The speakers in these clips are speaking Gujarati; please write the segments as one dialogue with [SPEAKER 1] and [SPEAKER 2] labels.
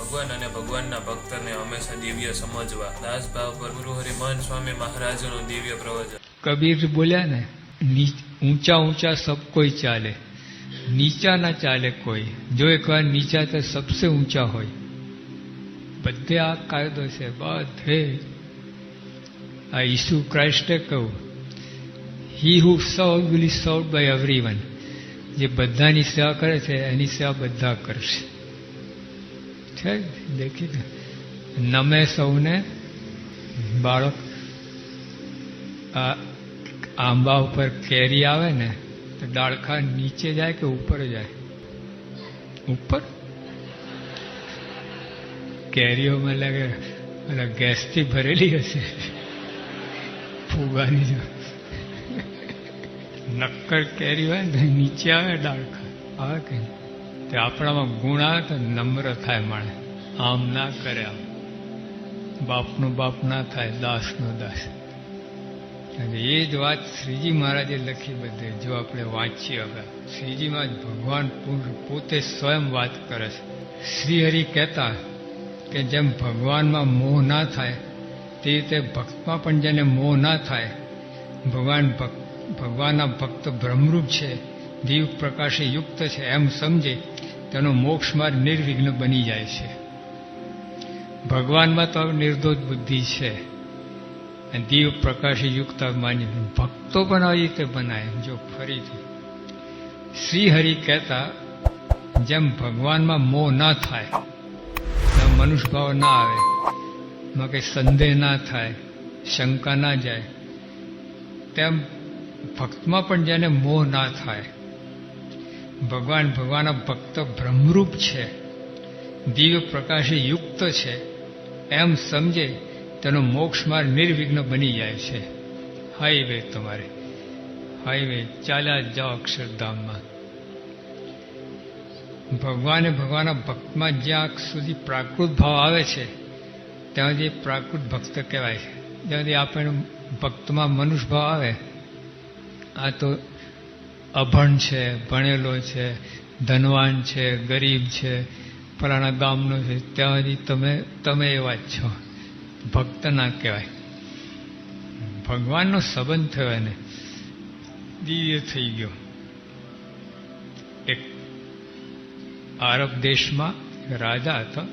[SPEAKER 1] ભગવાન અને ભગવાનના ભક્તને હંમેશા દિવ્ય સમજવા. દાસભાવ પર ગુરુહરિ મહંત સ્વામી મહારાજનું દિવ્ય પ્રવચન.
[SPEAKER 2] કબીર બોલ્યા ને, ઊંચા ઊંચા સબ કોઈ ચાલે, નીચા ના ચાલે કોઈ. જો એકવાર નીચા તો સબસે ઊંચા હોય. બધે આ કાયદો છે, બધે. આ ઈસુ ક્રાઇસ્ટે કહ્યું, હી હુ સર્વ વિલ બી સર્વડ બાય એવરીવન. જે બધાની સેવા કરે છે એની સેવા બધા કરશે. છે દેખી નમે સૌને. બાળક આ આંબા ઉપર કેરી આવે ને તો ડાળખા નીચે જાય કે ઉપર જાય? ઉપર. કેરીઓમાં લાગે ગેસથી ભરેલી હશે, ફુગાની જો. નક્કર કેરી હોય ને નીચે આવે ડાળખા, આવે કે તે આપણામાં ગુણ આવે તો નમ્ર થાય માણે. આમ ના કરે, આમ બાપનો બાપ ના થાય, દાસનો દાસ. એ જ વાત શ્રીજી મહારાજે લખી બધે. જો આપણે વાંચીએ હવે, શ્રીજીમાં જ ભગવાન પોતે સ્વયં વાત કરે છે. શ્રીહરિ કહેતા કે જેમ ભગવાનમાં મોહ ના થાય તે રીતે ભક્તમાં પણ જેને મોહ ના થાય, ભગવાનના ભક્ત બ્રહ્મરૂપ છે, દિવ્ય પ્રકાશે યુક્ત છે એમ સમજે, તેનો મોક્ષ માર્ગ નિર્વિઘ્ન બની જાય છે. ભગવાનમાં તો નિર્દોષ બુદ્ધિ છે, દિવ્ય પ્રકાશે યુક્ત માની ભક્તો પણ આવી રીતે બનાય. જો ફરીથી શ્રીહરિ કહેતા જેમ ભગવાનમાં મોહ ના થાય, મનુષ્ય ભાવ ના આવે, એમાં કંઈ સંદેહ ના થાય, શંકા ના જાય, તેમ ભક્તમાં પણ જેને મોહ ના થાય, ભગવાનના ભક્ત બ્રહ્મરૂપ છે, દિવ્ય પ્રકાશે યુક્ત છે એમ સમજે, તેનો મોક્ષ માર્ગ નિર્વિઘ્ન બની જાય છે. હાઈવે તમારે, હાઈવે ચાલ્યા જાઓ અક્ષરધામમાં. ભગવાનના ભક્તમાં જ્યાં સુધી પ્રાકૃત ભાવ આવે છે ત્યાં સુધી પ્રાકૃત ભક્ત કહેવાય છે. જ્યાં સુધી આપણે ભક્તમાં મનુષ્ય ભાવ આવે, આ તો અભણ છે, ભણેલો છે, ધનવાન છે, ગરીબ છે, ફલાણા ગામનો છે, ત્યાં સુધી તમે એવા જ છો, ભક્ત ના કહેવાય. ભગવાનનો સંબંધ થયો એને, દિવ્ય થઈ ગયો. એક આરબ દેશમાં રાજા હતો,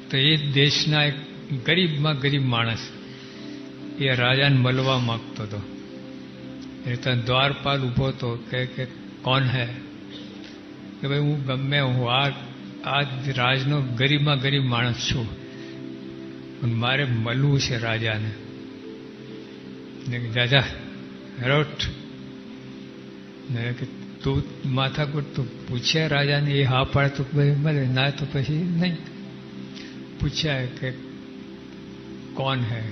[SPEAKER 2] તો એ દેશના એક ગરીબમાં ગરીબ માણસ એ રાજાને મળવા માંગતો હતો. એ તો દ્વારપાલ ઊભો હતો કે કોણ હે? કે ભાઈ હું ગમે હું આ રાજનો ગરીબમાં ગરીબ માણસ છું, મારે મળવું છે રાજાને. રાજા રોટ કે તું માથાકૂટ તું પૂછ્યા રાજાને? એ હા પાડે તો મળે, ના તો પછી નહીં. પૂછ્યા કે કોણ હે?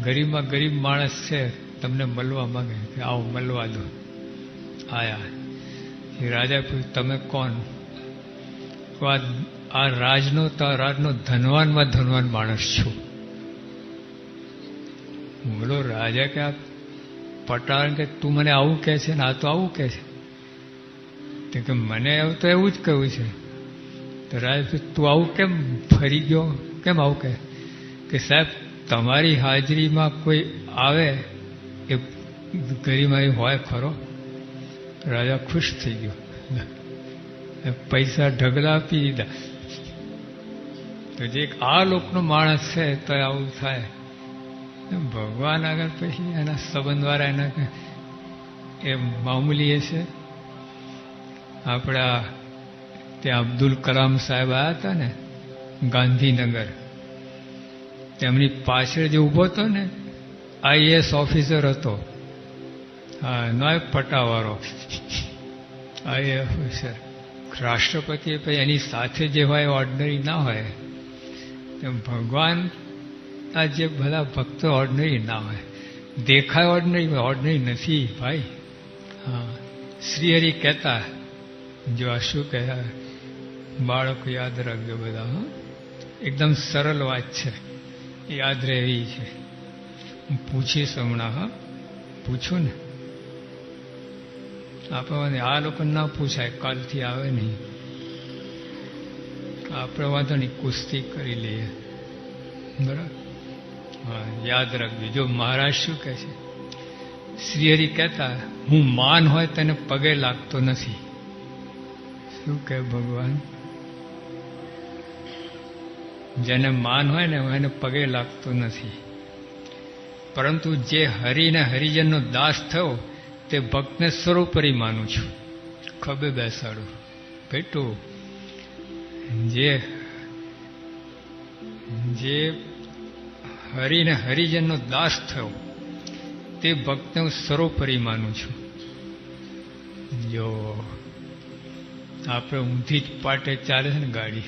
[SPEAKER 2] ગરીબમાં ગરીબ માણસ છે, તમને મળવા માંગે, કે આવો મળવા દો. આયા. એ રાજા પૂછ્યું તમે કોણ? આ રાજનો ધનવાનમાં ધનવાન માણસ છું. બોલો રાજા કે આ પટાણ કે તું મને આવું કહે છે ને આ તો આવું કહે છે? કે મને તો એવું જ કહ્યું છે. તો રાજા તું આવું કેમ ફરી ગયો, કેમ આવું કહે? કે સાહેબ તમારી હાજરીમાં કોઈ આવે એ ગરીબમાં હોય ખરો? રાજા ખુશ થઈ ગયો, પૈસા ઢગલા આપી દીધા. તો જે આ લોકનો માણસ છે તો આવું થાય. ભગવાન આગળ પછી એના સંબંધવાળા એના એ મામૂલી છે. આપણા ત્યાં અબ્દુલ કલામ સાહેબ આવ્યા હતા ને ગાંધીનગર, તેમની પાછળ જે ઊભો હતો ને આઈએએસ ઓફિસર હતો. હા, નો પટાવાળો આઈએએસ ઓફિસર. રાષ્ટ્રપતિ પછી એની સાથે જે હોય ઓર્ડિનરી ના હોય, તેમ ભગવાન આ જે બધા ભક્તો ઓર્ડિનરી ના હોય. દેખાય ઓર્ડિનરી નથી ભાઈ. હા, શ્રીહરિ કહેતા, જો આ શું કહેતા બાળકો યાદ રાખજો બધા. હા, એકદમ સરળ વાત છે, યાદ રહેવી છે. હું પૂછીશ હમણાં. હા, પૂછું ને. આપણને આ લોકો ના પૂછાય, કાલથી આવે નહીં. આપણે વાંધો નહીં, કુસ્તી કરી લઈએ. બરાબર? હા, યાદ રાખજો. જો મહારાજ શું કહે છે, શ્રીહરિ કહેતા, હું માન હોય તેને પગે લાગતો નથી. શું કહે ભગવાન? જેને માન હોય ને એને પગે લાગતો નથી, પરંતુ જે હરિને હરિજનનો દાસ થયો તે ભક્તને સર્વોપરી માનું છું. ખભે બેસાડું બેટું. જે હરિને હરિજનનો દાસ થયો તે ભક્તને હું સર્વોપરી માનું છું. જો આપણે ઊંધી જ પાટે ચાલે છે ને ગાડી,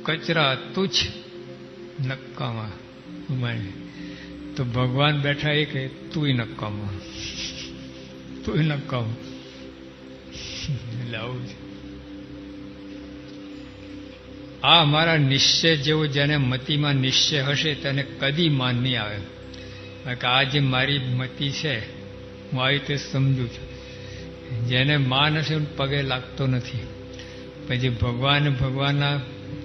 [SPEAKER 2] કચરા તુચ્છ નક્કામાં ઉમાય, તો ભગવાન બેઠા એ કહે તુંય નક્કામાં, તુંય નક્કામાં. એટલે આવું છે. આ અમારા નિશ્ચય જેવો જેને મતિમાં નિશ્ચય હશે તેને કદી માન નહીં આવે. કારણ કે આ જે મારી મતિ છે હું આવી રીતે સમજુ છું. જેને માન હશે પગે લાગતો નથી. પછી ભગવાનના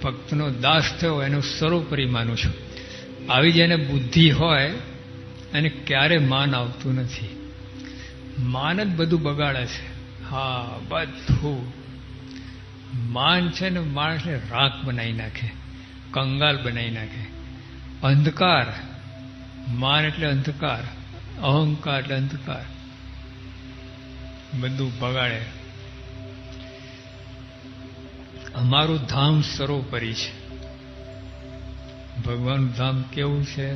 [SPEAKER 2] ભક્તનો દાસ થયો એનું સર્વોપરી માનું છું. આવી જેને બુદ્ધિ હોય એને ક્યારે માન આવતું નથી. માન જ બધું બગાડે છે. હા, બધું માન છે ને માણસને રાખ બનાવી નાખે, કંગાલ બનાવી નાખે. અંધકાર, માન એટલે અંધકાર, અહંકાર એટલે અંધકાર, બધું બગાડે. અમારું ધામ સર્વોપરી છે. ભગવાનનું ધામ કેવું છે?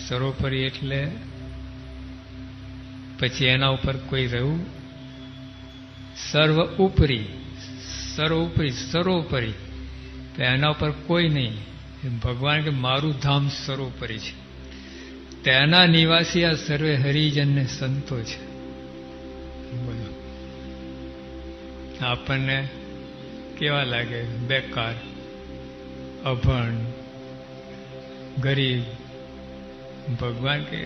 [SPEAKER 2] સર્વોપરી એટલે પછી એના ઉપર કોઈ રહ્યું? સર્વ ઉપરી, સર્વોપરી, સર્વોપરી, તો એના ઉપર કોઈ નહીં. ભગવાન કે મારું ધામ સર્વોપરી છે, તેના નિવાસી આ સર્વે હરિજનને સંતો છે. બોલો, આપણને કેવા લાગે? બેકાર, અભણ, ગરીબ. ભગવાન કે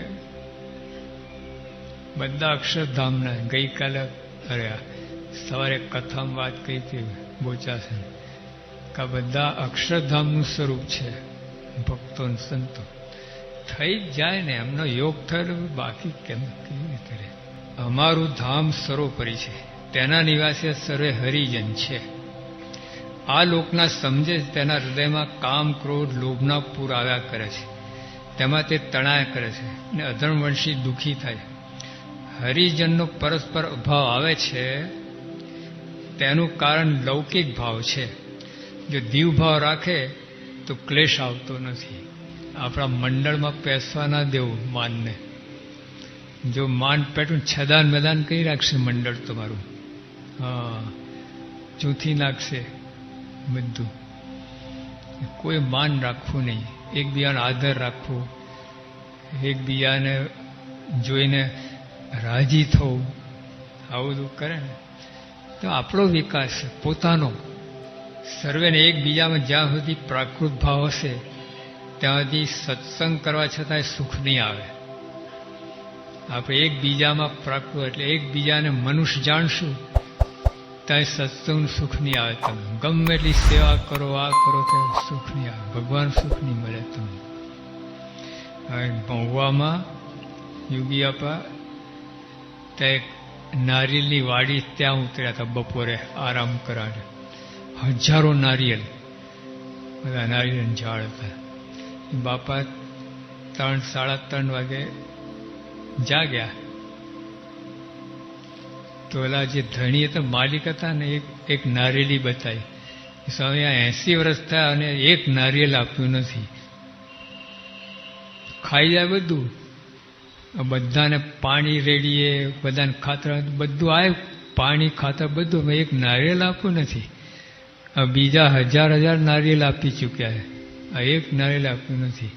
[SPEAKER 2] બધા અક્ષરધામના. ગઈકાલે સવારે કથામાં વાત કહી હતી બોચાસન, કે આ બધા અક્ષરધામનું સ્વરૂપ છે. ભક્તો સંતો થઈ જ જાય ને, એમનો યોગ થયો, બાકી કેવી રીતે રહે? અમારું ધામ સર્વોપરી છે, તેના નિવાસી સર્વે હરિજન છે. આ લોકના સમજે તેના હૃદયમાં કામ, ક્રોધ, લોભના પૂર આવ્યા કરે છે, તેમાં તે તણાયા કરે છે અને અધર્મવંશી દુઃખી થાય. હરિજનનો પરસ્પર અભાવ આવે છે તેનું કારણ લૌકિક ભાવ છે. જો દીવ ભાવ રાખે તો ક્લેશ આવતો નથી. આપણા મંડળમાં પેસવા ના દેવું માનને. જો માન પેટું છદાન મેદાન કરી રાખશે મંડળ તમારું, હા, ચૂંથી નાખશે બધું. કોઈ માન રાખવું નહીં, એકબીજાનો આદર રાખવો, એકબીજાને જોઈને રાજી થવું, આવું બધું કરે ને તો આપણો વિકાસ પોતાનો. સર્વેને એકબીજામાં જ્યાં સુધી પ્રાકૃત ભાવ હશે ત્યાં સુધી સત્સંગ કરવા છતાંય સુખ નહીં આવે. આપણે એકબીજામાં પ્રાકૃત એટલે એકબીજાને મનુષ્ય જાણશું ત્યાં સત્સંગ સુખ નહીં આવે. તમે ગમે એટલી સેવા કરો, આ કરો, ત્યાં સુખ નહીં આવે. ભગવાન સુખ નહીં મળે તમને. હવે મહુવામાં યોગી આપા ત્યાં એક નારિયેલની વાડી, ત્યાં ઉતર્યા હતા બપોરે આરામ કરાવે. હજારો નારિયેલ, બધા નારિયેલ ઝાડ હતા. બાપા 3-3:30 વાગે જાગ્યા તો ઓલા જે ધણી હતા, માલિક હતા ને, એક નારિયેલી બતાવી. સ્વામી, આ 80 વર્ષ થયા અને એક નારિયેલ આપ્યું નથી. ખાઈ જાય બધું, બધાને પાણી રેડીએ, બધાને ખાતર બધું આવે, પાણી ખાતર બધું, એક નારિયેલ આપ્યું નથી. આ બીજા હજાર નારિયેલ આપી ચૂક્યા છે, આ એક નારિયેલ આપ્યું નથી.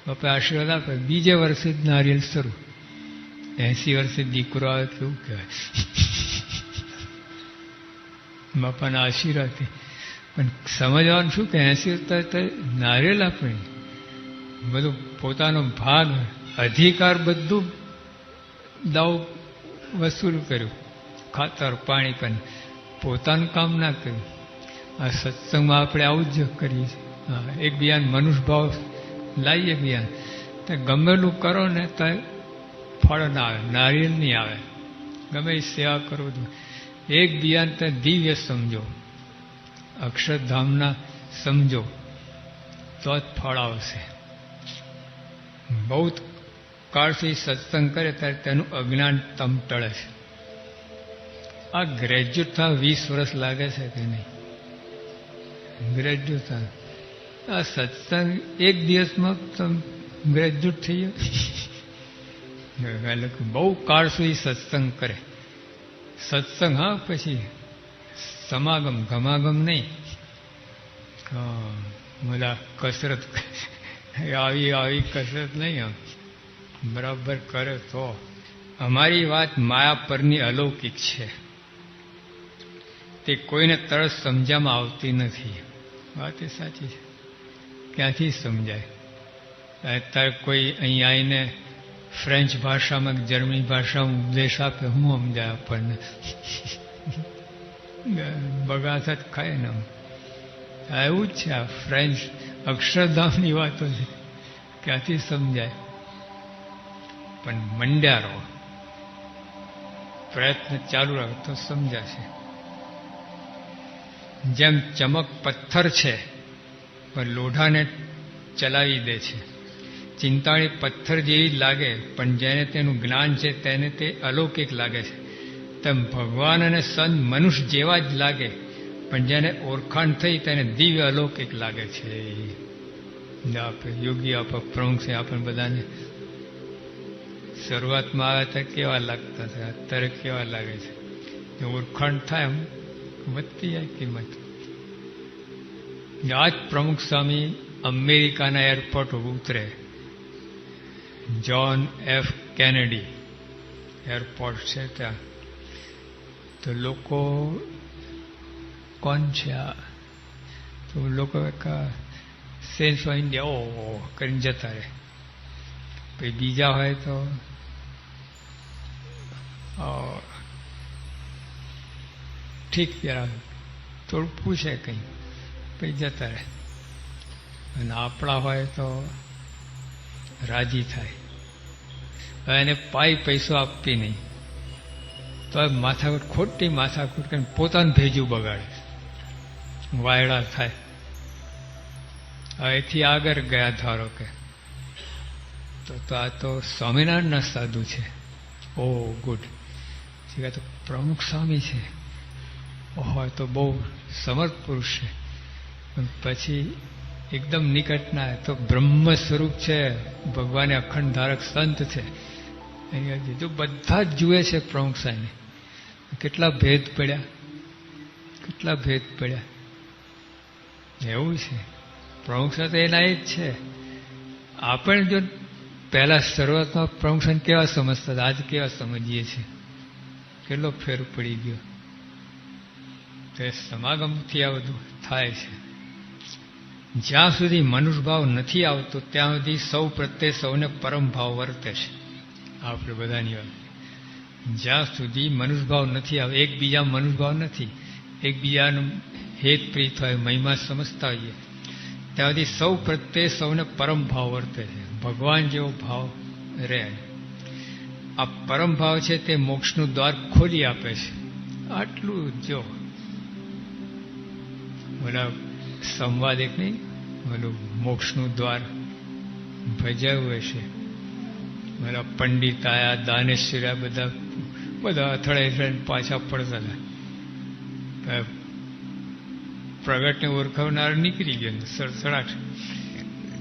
[SPEAKER 2] બાપા આશીર્વાદ આપે, બીજે વર્ષે જ નારિયેલ શરૂ. 80 વર્ષે દીકરો આવે કેવું કહેવાય. બાપાના આશીર્વાદથી. પણ સમજવાનું શું કે 80 વર્ષ નારિયેલ આપે, બધું પોતાનો ભાગ, અધિકાર બધું દાવ વસૂલ કર્યું, ખાતર પાણી પણ. પોતાનું કામ ના કર્યું. આ સત્સંગમાં આપણે આવું જ કરીએ છીએ. હા, એકબીજાને મનુષ્યભાવ લાવીએ બીજા તો ગમેલું કરો ને તો ફળ ના આવે, નારિયેળ નહીં આવે. ગમે એ સેવા કરો તો એકબીજાને તો દિવ્ય સમજો, અક્ષરધામના સમજો તો જ ફળ આવશે. બહુ કાળથી સત્સંગ કરે ત્યારે તેનું અજ્ઞાન તમ ટળે છે. આ ગ્રેજ્યુએટ થવા 20 વર્ષ લાગે છે કે નહીં? ગ્રેજ્યુએટ થવા આ સત્સંગ એક દિવસમાં તમે ગ્રેજ્યુએટ થઈ જાય. લોકો બહુ કાળ સુધી સત્સંગ કરે. સત્સંગ હા, પછી સમાગમ ગમાગમ નહીં. બધા કસરત આવી કસરત નહીં. આમ બરાબર કરે તો. અમારી વાત માયા પરની અલૌકિક છે, તે કોઈને તરત સમજવામાં આવતી નથી. વાત એ સાચી છે. ક્યાંથી સમજાય? અત્યારે કોઈ અહીં આવીને ફ્રેન્ચ ભાષામાં જર્મની ભાષામાં ઉપદેશ આપે, હું સમજાય આપણને? બગાસ જ ખાય ને. એવું જ છે. આ ફ્રેન્ચ અક્ષરધામની વાતો છે, ક્યાંથી સમજાય? પણ મંડ્યા રહો, પ્રયત્ન ચાલુ રાખો તો સમજાશે. જેમ ચમક પથ્થર છે પણ લોઢાને ચલાવી દે છે. ચિંતાણી પથ્થર જેવી લાગે પણ જેને તેનું જ્ઞાન છે તેને તે અલૌકિક લાગે છે. તેમ ભગવાન અને સંત મનુષ્ય જેવા જ લાગે પણ જેને ઓળખાણ થઈ તેને દિવ્ય અલૌકિક લાગે છે. યોગી આપણા પ્રમુખ છે, આપણને બધાને શરૂઆતમાં આવ્યા હતા કેવા લાગતા હતા, અત્યારે કેવા લાગે છે. ઓળખાણ થાય એમ વધતી જાય કિંમત. આ જ પ્રમુખ સ્વામી અમેરિકાના એરપોર્ટ ઉતરે, જ્હોન એફ કેનેડી એરપોર્ટ છે ત્યાં. તો લોકો કોણ છે આ? તો લોકો સેન્સ ઓફ ઇન્ડિયા ઓ કરીને જતા રહે. પછી બીજા હોય તો ઠીક જરા થોડું પૂછે કંઈ, પછી જતા રહે. અને આપણા હોય તો રાજી થાય. હવે એને પૈસો આપતી નહીં તો માથાકૂટ, ખોટી માથાકૂટ કરીને પોતાનું ભેજું બગાડે, વાયડા થાય. હવેથી આગળ ગયા ધારો કે તો આ તો સ્વામિનારાયણના સાધુ છે. ઓ ગુડ, તો પ્રમુખ સ્વામી છે, હોય તો બહુ સમર્થ પુરુષ છે. પણ પછી એકદમ નિકટના તો બ્રહ્મ સ્વરૂપ છે, ભગવાને અખંડ ધારક સંત છે. અહીંયા જો બધા જ જુએ છે પ્રમુખ સ્વામી. કેટલા ભેદ પડ્યા, કેટલા ભેદ પડ્યા. એવું છે. પ્રમુખ સ્વામી તો એના એ જ છે. આપણે જો પહેલા શરૂઆતમાં પ્રમુખ સ્વામી કેવા સમજતા હતા, આજ કેવા સમજીએ છીએ, કેટલો ફેર પડી ગયો. તો સમાગમથી આ બધું થાય છે. જ્યાં સુધી મનુષ્યભાવ નથી આવતો ત્યાં સુધી સૌ પ્રત્યે સૌને પરમ ભાવ વર્તે છે. આપણે બધાની વાત. જ્યાં સુધી મનુષ્યભાવ નથી આવે, એકબીજા મનુષ્યભાવ નથી, એકબીજાનું હેત પ્રીત હોય, મહિમા સમજતા હોઈએ, ત્યાં સુધી સૌ પ્રત્યે સૌને પરમ ભાવ વર્તે છે. ભગવાન જેવો ભાવ રહે. આ પરમ ભાવ છે તે મોક્ષનું દ્વાર ખોલી આપે છે. આટલું જો બોલા સંવાદ એક નહીં, બોલું મોક્ષનું દ્વાર ભજાવ્યું હશે. મારા પંડિત આયા, દાનેશ્વર બધા અથડાઈ પાછા પડતા હતા. પ્રગટને ઓળખાવનાર નીકળી ગયો સડસડાટ.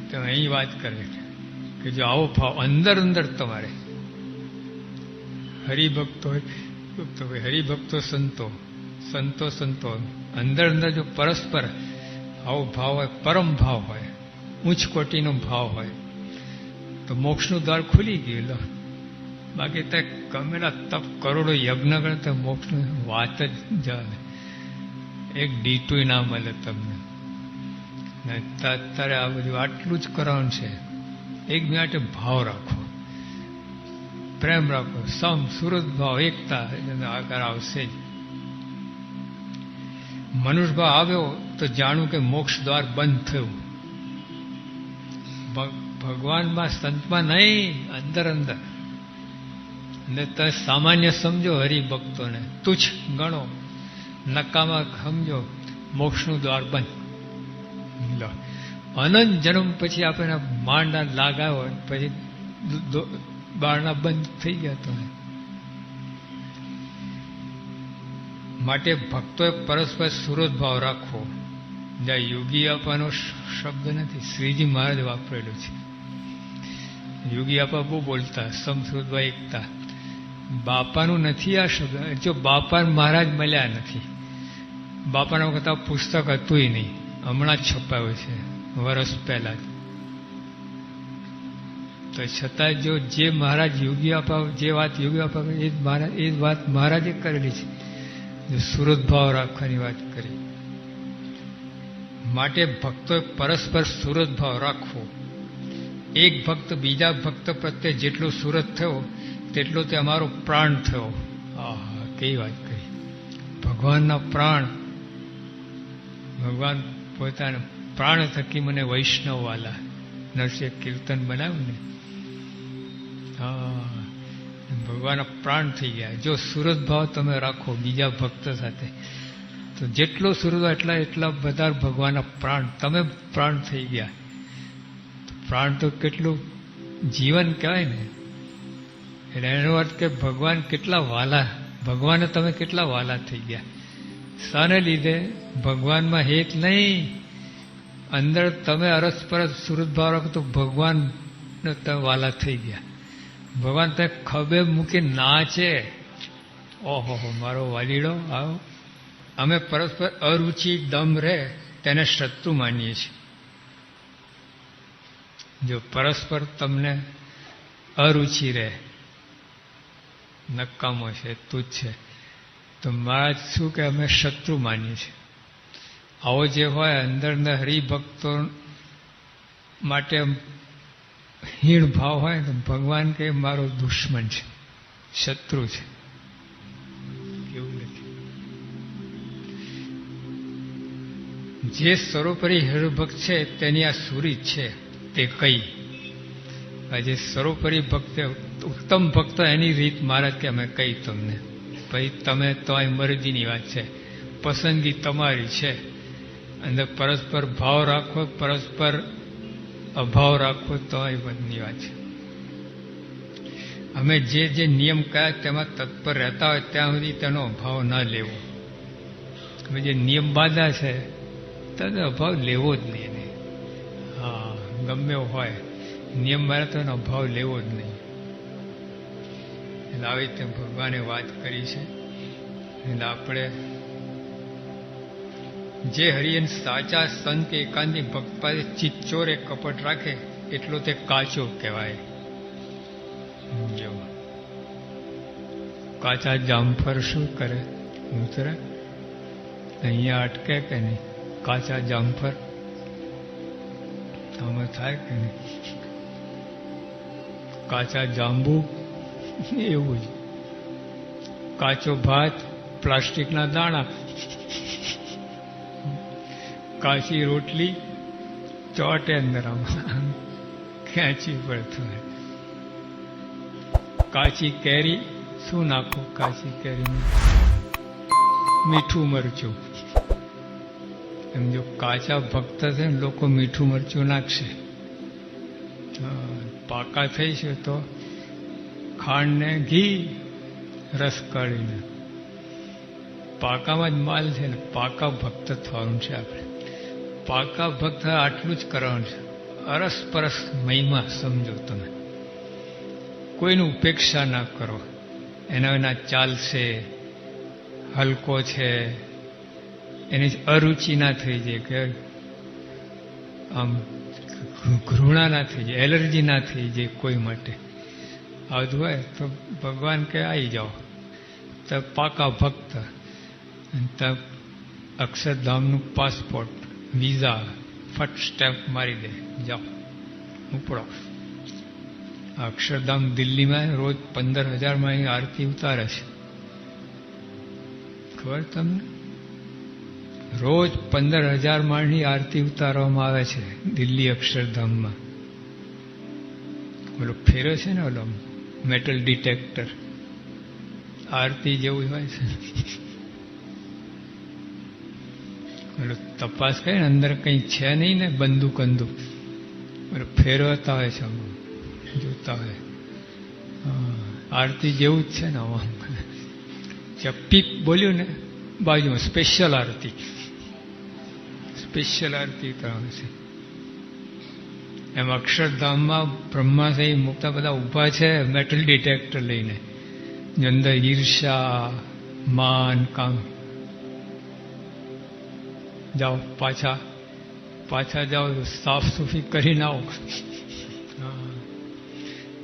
[SPEAKER 2] તો અહીં વાત કરે કે જો આવો ભાવ અંદર અંદર તમારે હરિભક્તો હોય, હરિભક્તો સંતો, સંતો સંતો અંદર અંદર જો પરસ્પર આવો ભાવ હોય, પરમ ભાવ હોય, ઉચ્ચ કોટીનો ભાવ હોય તો મોક્ષનું દ્વાર ખુલી ગયું. બાકી તે ગમેલા તપ કરોડો યજ્ઞ કરે તો મોક્ષની વાત જ જાય, એક ડીટુય ના મળે તમને. અત્યારે આ બધું આટલું જ કરવાનું છે. એક માટે ભાવ રાખો, પ્રેમ રાખો, સમ સુરત ભાવ, એકતા આગળ આવશે જ. મનુષ્ય ભાવ આવ્યો તો જાણું કે મોક્ષ દ્વાર બંધ થયું. ભગવાનમાં સંતમાં નહીં, અંદર અંદર. ને તમે સામાન્ય સમજો હરિભક્તોને, તુચ્છ ગણો, નકામા સમજો, મોક્ષનું દ્વાર બંધ. લો, અનંત જન્મ પછી આપણે માંડના લાગાયો પછી બારણા બંધ થઈ ગયા. તો માટે ભક્તોએ પરસ્પર સુરત ભાવ રાખવો. જ્યાં યોગી આપવાનો શબ્દ નથી, શ્રીજી મહારાજ વાપરેલું છે. યોગી આપા બહુ બોલતા સમસુરતભાઈ એકતા. બાપાનું નથી આ શબ્દ. જો બાપા મહારાજ મળ્યા નથી, બાપાના વખત આ પુસ્તક હતું નહીં, હમણાં જ છપાયું છે વર્ષ પહેલા. તો છતાં જો જે મહારાજ યોગી આપા, જે વાત યોગી આપા એ વાત મહારાજે કરેલી છે. જો સુરત ભાવ રાખવાની વાત કરી. માટે ભક્તોએ પરસ્પર સુરત ભાવ રાખવો. એક ભક્ત બીજા ભક્ત પ્રત્યે જેટલો સુરત થયો તેટલો તે અમારો પ્રાણ થયો. આહા, કેવી વાત કરી. ભગવાનના પ્રાણ, ભગવાન પોતાના પ્રાણ થકી મને વૈષ્ણવ વાલા નરસિંહ કીર્તન બનાવ્યું ને. હા, ભગવાનના પ્રાણ થઈ ગયા. જો સુરત ભાવ તમે રાખો બીજા ભક્ત સાથે, તો જેટલો સુરત એટલા બધા ભગવાનના પ્રાણ, તમે પ્રાણ થઈ ગયા. પ્રાણ તો કેટલું જીવન કહેવાય ને. એટલે એનો અર્થ કે ભગવાન કેટલા વાલા, ભગવાનને તમે કેટલા વાલા થઈ ગયા. શાને લીધે? ભગવાનમાં હેત નહીં, અંદર તમે અરસપરસ સુરત ભાવ રાખો તો ભગવાનને તમે વાલા થઈ ગયા. ભગવાન તમે ખભે મૂકી નાચે, ઓહો મારો વાલીડો આવો. અમે પરસ્પર અરુચિ દમ રહે તેને શત્રુ માનીએ છીએ. જો પરસ્પર તમને અરુચિ રહે, નકામો છે, તુચ્છ છે, તો મહારાજ શું કે અમે શત્રુ માનીએ છીએ. આવો જે હોય અંદરના હરિભક્તો માટે હીણ ભાવ હોય તો ભગવાન કે મારો દુશ્મન છે, શત્રુ છે. એવું નથી. જે સર્વોપરી હરિભક્ત છે તેની આ સુરી છે તે કઈ. જે સર્વોપરી ભક્ત, ઉત્તમ ભક્ત, એની રીત મહારાજ કે અમે કઈ તમને. ભાઈ તમે તો આ મરજીની વાત છે, પસંદગી તમારી છે. અંદર પરસ્પર ભાવ રાખો, પરસ્પર અભાવ રાખો તો એ બધની વાત છે. અમે જે નિયમ કયા તેમાં તત્પર રહેતા હોય ત્યાં સુધી તેનો અભાવ ન લેવો. અમે જે નિયમ બાંધા છે તેનો અભાવ લેવો જ નહીં. હા, ગમે એવો હોય નિયમ બાંધા તો એનો અભાવ લેવો જ નહીં. એટલે આવી રીતે ભગવાને વાત કરી છે. એટલે આપણે જે હરિયન સાચા સંત કે એકાંતિક ભક્ત પાસે ચિત્ચોરે કપટ રાખે એટલો તે કાચો કહેવાય. જો કાચા જામફળ શું કરે? ઉતરે અહીંયા અટકે કે નહીં? કાચા જામફળ આમાં થાય કે નહીં? કાચા જાંબુ એવું જ. કાચો ભાત, પ્લાસ્ટિકના દાણા, કાચી રોટલી ચોટે અંદર આમાં ખેંચી પડતું. કાચી કેરી શું નાખો? કાચી કેરીનું મીઠું મરચું. એમ જો કાચા ભક્ત છે ને લોકો મીઠું મરચું નાખશે. પાકા થઈ છે તો ખાંડને ઘી રસ કાઢીને. પાકામાં જ માલ છે ને. પાકા ભક્ત થવાનું છે આપણે. પાકા ભક્ત આટલું જ કરવાનું છે. અરસપરસ મહિમા સમજો તમે. કોઈની ઉપેક્ષા ના કરો. એના વિના ચાલશે, હલકો છે, એની અરુચિ ના થઈ જાય, કે આમ ઘૃણા ના થઈ જાય, એલર્જી ના થઈ જાય કોઈ માટે. આવતું હોય તો ભગવાન કે આવી જાઓ. તો પાકા ભક્ત તો અક્ષરધામનું પાસપોર્ટ, વિઝા ફટ સ્ટેમ્પ મારી દે, જાઓ ઉપડો. અક્ષરધામ દિલ્હીમાં રોજ 15,000 માં આરતી ઉતારે છે. ખબર તમને? રોજ 15,000 માળની આરતી ઉતારવામાં આવે છે દિલ્હી અક્ષરધામમાં. ઓલો ફેરો છે ને, ઓલો મેટલ ડિટેક્ટર, આરતી જેવું હોય છે. ઓલો તપાસ કરે ને અંદર કંઈ છે નહીં ને, બંદૂક ઓલો ફેરવતા હોય છે, જોતા હોય. આરતી જેવું જ છે ને. પીપ બોલ્યું ને બાજુમાં સ્પેશિયલ આરતી કરવાની છે. એમ અક્ષરધામમાં બ્રહ્માસઈ મોટા બધા ઊભા છે મેટલ ડિટેક્ટર લઈને, જે અંદર ઈર્ષા, માન, કામ. જાઓ પાછા જાઓ, સાફ સુફી કરીને આવો.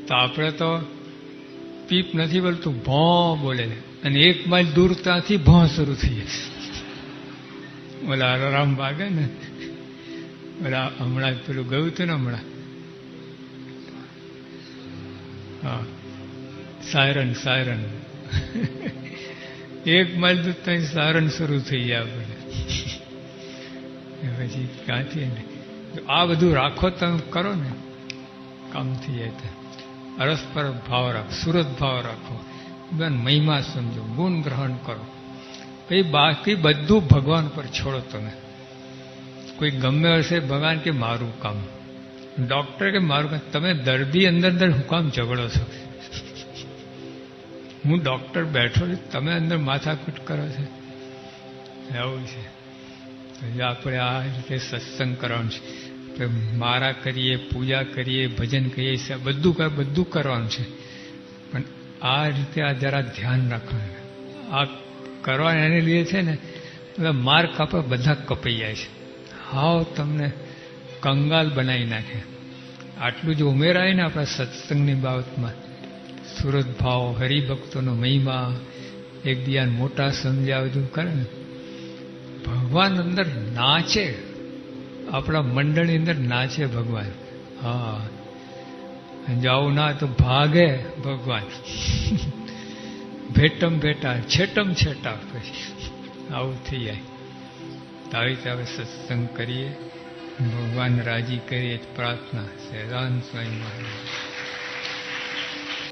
[SPEAKER 2] તો આપણે તો પીપ નથી બોલતું, ભોં બોલે, અને 1 માઇલ દૂર ત્યાંથી ભોં શરૂ થઈ જાય. ઓલા આરામ ભાગે ને, ઓલા હમણાં પેલું ગયું હતું ને હમણાં, હા, સાયરન 1 માઇલ દૂર ત્યાં સાયરન શરૂ થઈ જાય આપણે. પછી ક્યાંથી ને આ બધું રાખો, તમે કરો ને કામ થઈ જાય. અરસપર ભાવ રાખો, સુરત ભાવ રાખો, મહિમા સમજો, ગુણ ગ્રહણ કરો. પછી બાકી બધું ભગવાન પર છોડો. તમે કોઈ ગમે હશે, ભગવાન કે મારું કામ, ડોક્ટર કે મારું કામ. તમે દર્દી અંદર હું કામ ઝઘડો છો? હું ડોક્ટર બેઠો છું, તમે અંદર માથાકૂટ કરો છો. એવું છે. આપણે આ રીતે સત્સંગ કરવાનું છે. મારા કરીએ, પૂજા કરીએ, ભજન કરીએ, બધું કરવાનું છે. પણ આ રીતે આ જરા ધ્યાન રાખવાનું. આ કરવા એને લીધે છે ને બધા માર કાપા બધા કપાઈ જાય છે. હાવ તમને કંગાલ બનાવી નાખે. આટલું જ ઉમેરાય ને આપણા સત્સંગની બાબતમાં, સુરત ભાવ, હરિભક્તોનો મહિમા, એકબીજાને મોટા સમજ્યા, બધું કરે ને, ભગવાન અંદર નાચે. આપણા મંડળની અંદર નાચે ભગવાન. હા, જાવું ના તો ભાગે ભગવાન. ભેટમ ભેટા, છેટમ છેટા. પછી આવું થઈ જાય. તો આવી રીતે આપણે સત્સંગ કરીએ, ભગવાન રાજી કરીએ, પ્રાર્થના. સહેજાનંદ સ્વામી મહારાજ.